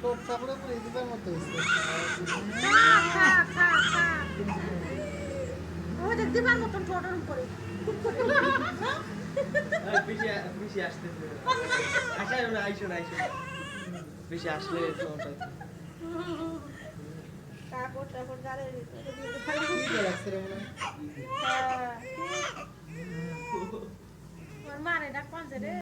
তোর চাপড়ে পুরো ইঁদুরের মতো হয়েছে। ওই দেখ দিবার মতন ছোট করে বেশি আসতেছে আইসো না বেশি আসলে কাপড় টাপড় গালের কি লাগছে রে মনে হয়? মারে ডাক পাঁচে রে